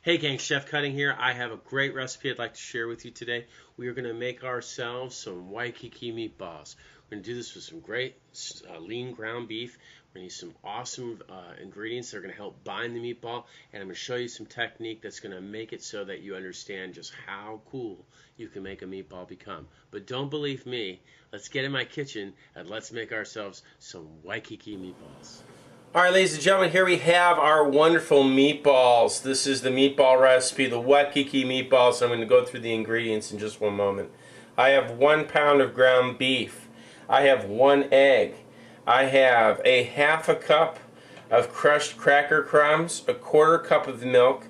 Hey gang, Chef Cutting here. I have a great recipe I'd like to share with you today. We are going to make ourselves some Wakkiki meatballs. We're going to do this with some great lean ground beef. We're going to use some awesome ingredients that are going to help bind the meatball, and I'm going to show you some technique that's going to make it so that you understand just how cool you can make a meatball become. But don't believe me. Let's get in my kitchen and let's make ourselves some Wakkiki meatballs. Alright, ladies and gentlemen, here we have our wonderful meatballs. This is the meatball recipe, the Wakkiki meatballs. I'm going to go through the ingredients in just one moment. I have 1 pound of ground beef. I have 1 egg. I have a half a cup of crushed cracker crumbs, a 1/4 cup of milk,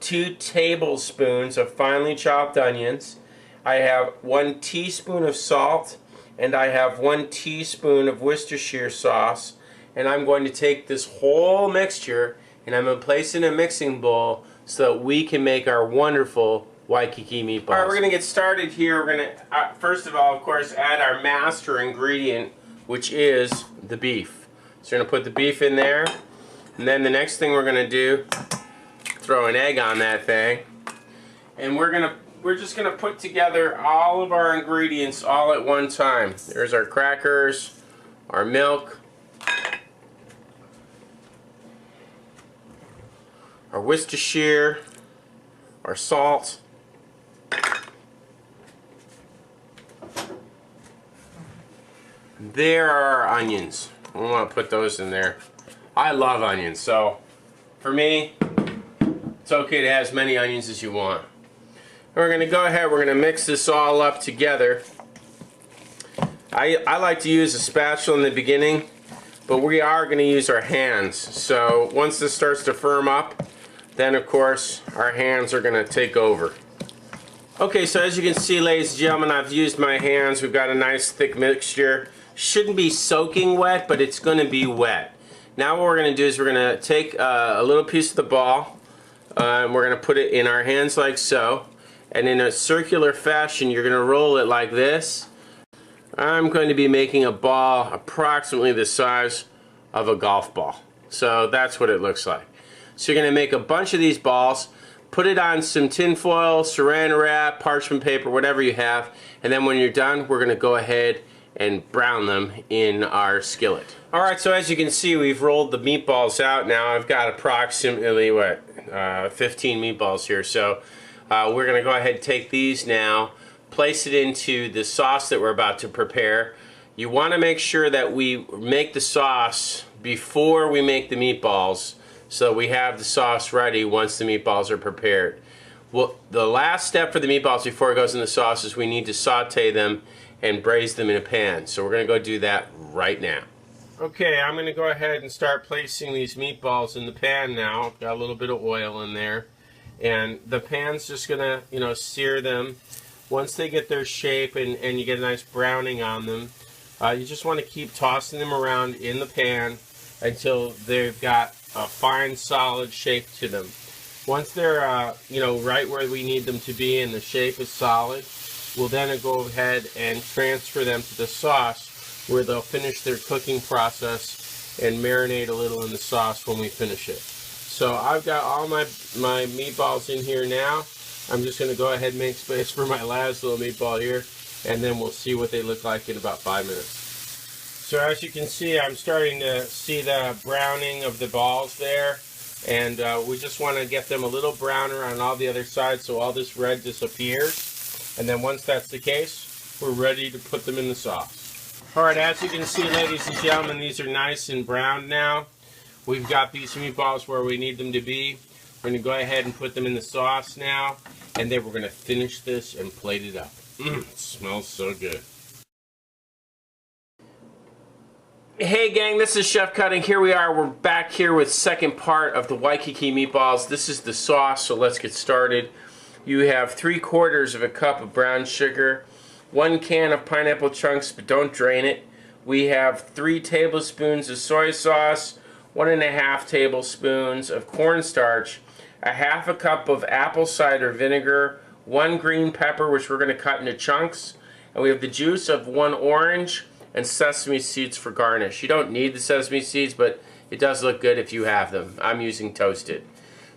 2 tablespoons of finely chopped onions. I have 1 teaspoon of salt, and I have 1 teaspoon of Worcestershire sauce. And I'm going to take this whole mixture and I'm going to place it in a mixing bowl so that we can make our wonderful Wakkiki meatballs. Alright, we're going to get started here. We're going to, first of all, of course, add our master ingredient, which is the beef. So we're going to put the beef in there. And then the next thing we're going to do, throw an egg on that thing. And we're just going to put together all of our ingredients all at one time. There's our crackers, our milk, our Worcestershire, our salt, there are our onions. We want to put those in there. I love onions, so for me, it's okay to have as many onions as you want. And we're going to go ahead, we're going to mix this all up together. I like to use a spatula in the beginning, but we are going to use our hands. So once this starts to firm up, then of course our hands are going to take over. Okay, so as you can see, ladies and gentlemen, I've used my hands. We've got a nice thick mixture. Shouldn't be soaking wet, but it's going to be wet. Now what we're going to do is we're going to take a little piece of the ball, and we're going to put it in our hands like so, and in a circular fashion you're going to roll it like this. I'm going to be making a ball approximately the size of a golf ball. So that's what it looks like. So you're going to make a bunch of these balls, put it on some tin foil, saran wrap, parchment paper, whatever you have, and then when you're done, we're going to go ahead and brown them in our skillet. Alright, so as you can see, we've rolled the meatballs out now. I've got approximately, 15 meatballs here. So we're going to go ahead and take these now, place it into the sauce that we're about to prepare. You want to make sure that we make the sauce before we make the meatballs, so we have the sauce ready once the meatballs are prepared. Well, the last step for the meatballs before it goes in the sauce is we need to saute them and braise them in a pan. So we're going to go do that right now. Okay, I'm going to go ahead and start placing these meatballs in the pan now. Got a little bit of oil in there. And the pan's just going to, sear them. Once they get their shape and you get a nice browning on them, you just want to keep tossing them around in the pan until they've got a fine solid shape to them. Once they're right where we need them to be and the shape is solid, we'll then go ahead and transfer them to the sauce where they'll finish their cooking process and marinate a little in the sauce when we finish it. So I've got all my meatballs in here now. I'm just going to go ahead and make space for my last little meatball here, and then we'll see what they look like in about 5 minutes. So as you can see, I'm starting to see the browning of the balls there, and we just want to get them a little browner on all the other sides so all this red disappears. And then once that's the case, we're ready to put them in the sauce. Alright, as you can see, ladies and gentlemen, these are nice and browned now. We've got these meatballs where we need them to be. We're going to go ahead and put them in the sauce now, and then we're going to finish this and plate it up. It smells so good. Hey gang, this is Chef Cutting. Here we are. We're back here with second part of the Wakkiki meatballs. This is the sauce, so let's get started. You have 3/4 of a cup of brown sugar, 1 can of pineapple chunks, but don't drain it. We have 3 tablespoons of soy sauce, 1.5 tablespoons of cornstarch, a half a cup of apple cider vinegar, 1 green pepper, which we're going to cut into chunks, and we have the juice of 1 orange, and sesame seeds for garnish. You don't need the sesame seeds, but it does look good if you have them. I'm using toasted.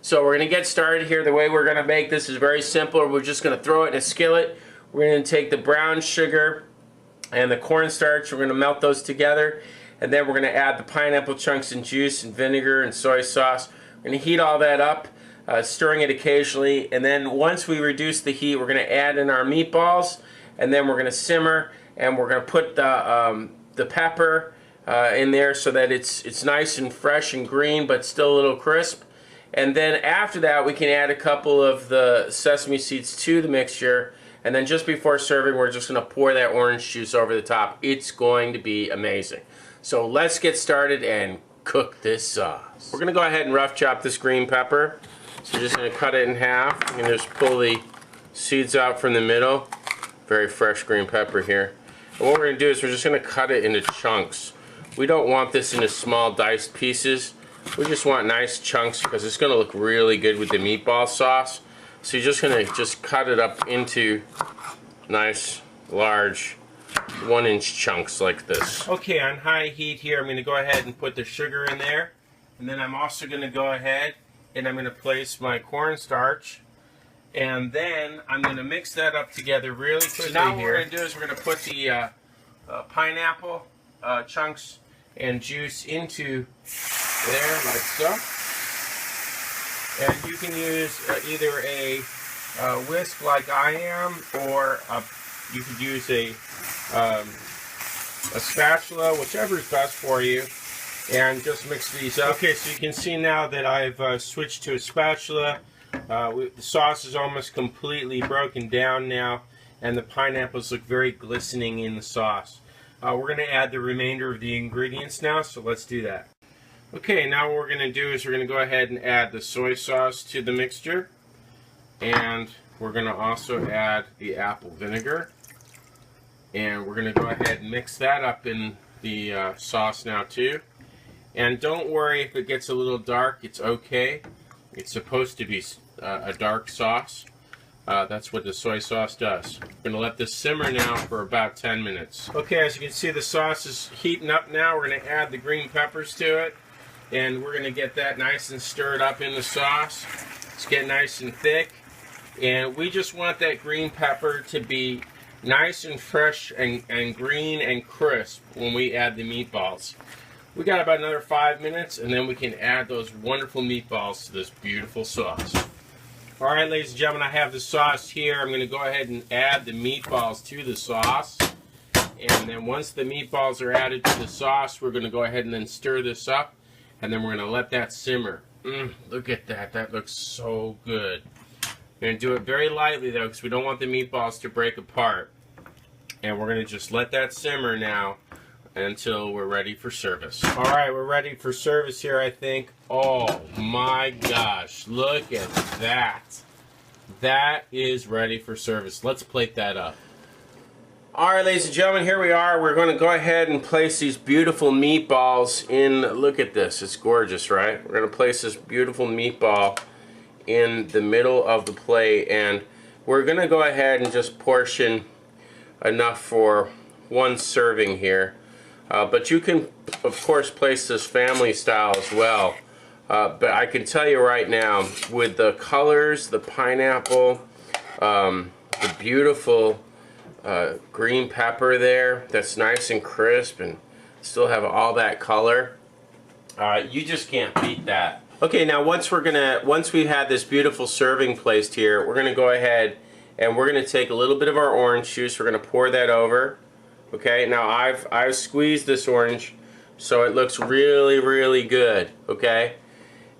So we're going to get started here. The way we're going to make this is very simple. We're just going to throw it in a skillet. We're going to take the brown sugar and the cornstarch. We're going to melt those together. And then we're going to add the pineapple chunks and juice and vinegar and soy sauce. We're going to heat all that up, stirring it occasionally. And then once we reduce the heat, we're going to add in our meatballs. And then we're going to simmer. And we're going to put the pepper in there so that it's nice and fresh and green, but still a little crisp. And then after that, we can add a couple of the sesame seeds to the mixture. And then just before serving, we're just going to pour that orange juice over the top. It's going to be amazing. So let's get started and cook this sauce. We're going to go ahead and rough chop this green pepper. So we're just going to cut it in half. You can just pull the seeds out from the middle. Very fresh green pepper here. And what we're going to do is we're just going to cut it into chunks. We don't want this into small diced pieces. We just want nice chunks because it's going to look really good with the meatball sauce. So you're just going to cut it up into nice, large 1-inch chunks like this. Okay, on high heat here, I'm going to go ahead and put the sugar in there. And then I'm also going to go ahead and I'm going to place my cornstarch. And then I'm going to mix that up together really quickly. So now what we're going to do is we're going to put the pineapple chunks and juice into there like so. And you can use either a whisk like I am, or you could use a spatula, whichever is best for you, and just mix these up. Okay, so you can see now that I've switched to a spatula. The sauce is almost completely broken down now, and the pineapples look very glistening in the sauce. We're going to add the remainder of the ingredients now, so let's do that. Okay, now what we're going to do is we're going to go ahead and add the soy sauce to the mixture, and we're going to also add the apple vinegar, and we're going to go ahead and mix that up in the sauce now too. And don't worry if it gets a little dark, it's okay. It's supposed to be a dark sauce. That's what the soy sauce does. We're going to let this simmer now for about 10 minutes. Okay, as you can see, the sauce is heating up now. We're going to add the green peppers to it. And we're going to get that nice and stirred up in the sauce. It's getting nice and thick. And we just want that green pepper to be nice and fresh and green and crisp when we add the meatballs. We got about another 5 minutes, and then we can add those wonderful meatballs to this beautiful sauce. Alright, ladies and gentlemen, I have the sauce here. I'm going to go ahead and add the meatballs to the sauce. And then once the meatballs are added to the sauce, we're going to go ahead and then stir this up. And then we're going to let that simmer. Look at that. That looks so good. We're going to do it very lightly, though, because we don't want the meatballs to break apart. And we're going to just let that simmer now until we're ready for service. Alright, we're ready for service here, I think. Oh my gosh, look at that. That is ready for service. Let's plate that up. Alright, ladies and gentlemen, here we are. We're going to go ahead and place these beautiful meatballs in. Look at this. It's gorgeous, right? We're going to place this beautiful meatball in the middle of the plate, and we're going to go ahead and just portion enough for one serving here. But you can, of course, place this family style as well. But I can tell you right now, with the colors, the pineapple, the beautiful green pepper there, that's nice and crisp and still have all that color, you just can't beat that. Okay, now once we've had this beautiful serving placed here, we're gonna go ahead and we're gonna take a little bit of our orange juice. We're gonna pour that over. Okay, now I've squeezed this orange so it looks really, really good. Okay,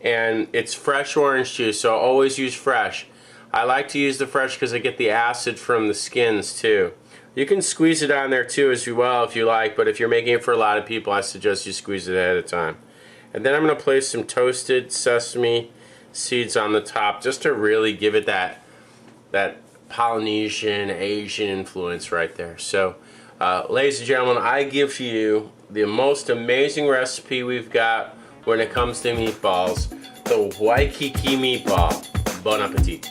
and it's fresh orange juice, so always use fresh. I like to use the fresh because I get the acid from the skins too. You can squeeze it on there too as well if you like, but if you're making it for a lot of people, I suggest you squeeze it ahead of time. And then I'm going to place some toasted sesame seeds on the top just to really give it that Polynesian, Asian influence right there. So, ladies and gentlemen, I give you the most amazing recipe we've got when it comes to meatballs, the Wakkiki meatball. Bon appetit.